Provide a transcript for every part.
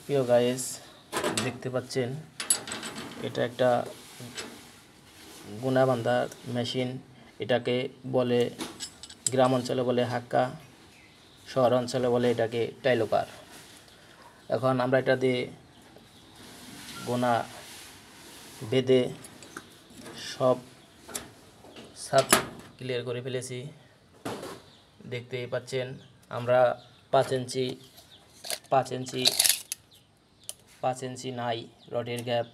প্রিয় গাইস, দেখতে পাচ্ছেন এটা একটা গুনা বাঁধার মেশিন। এটাকে বলে গ্রাম অঞ্চলে বলে হাক্কা, শহর অঞ্চলে বলে এটাকে টাইলোকার। এখন আমরা এটা দিয়ে গোনা বেঁধে সব সাপ ক্লিয়ার করে ফেলেছি। দেখতেই পাচ্ছেন আমরা 5 ইঞ্চি নাই রডের গ্যাপ,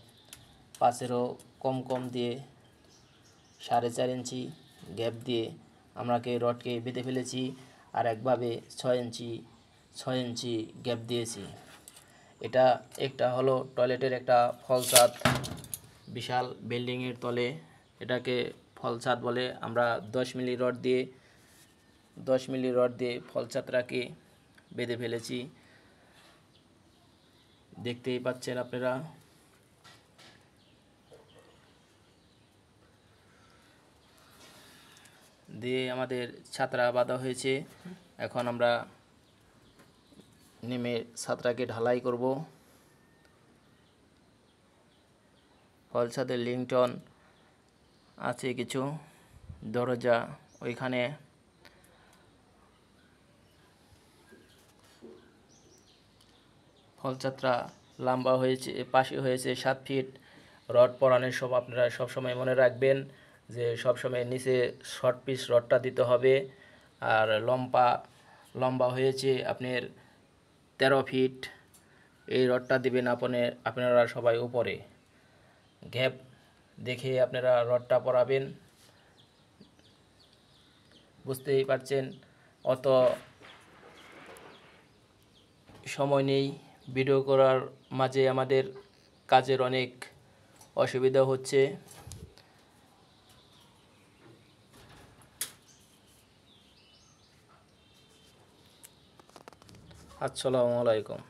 5-এরও কম দিয়ে 4.5 ইঞ্চি গ্যাপ দিয়ে আমরাকে রডকে বেঁধে ফেলেছি। আর একভাবে 6 ইঞ্চি গ্যাপ দিয়েছি। এটা একটা হলো টয়লেটের একটা ফল ছাদ, বিশাল বিল্ডিংয়ের তলে এটাকে ফল ছাদ বলে। আমরা 10 মিলি রড দিয়ে ফল ছাদটাকে বেঁধে ফেলেছি। দেখতেই পাচ্ছেন আপনারা। দিয়ে আমাদের ছাত্রা বাঁধা হয়েছে। এখন আমরা নেমে ছাত্রাকে ঢালাই করব। ফল ছাদের লিংটন আছে কিছু, দরজা ওইখানে। ফল ছাত্রা লম্বা হয়েছে, পাশে হয়েছে 7 ফিট। রড পরানের সব আপনারা সবসময় মনে রাখবেন যে সবসময় নিচে শর্ট পিস রডটা দিতে হবে। আর লম্বা হয়েছে আপনার 13 ফিট। এই রডটা দিবেন আপনারা সবাই উপরে। গ্যাপ দেখে আপনারা রডটা পরাবেন। বুঝতেই পারছেন অত সময় নেই ভিডিও করার মাঝে, আমাদের কাজের অনেক অসুবিধা হচ্ছে। আসসালামু আলাইকুম।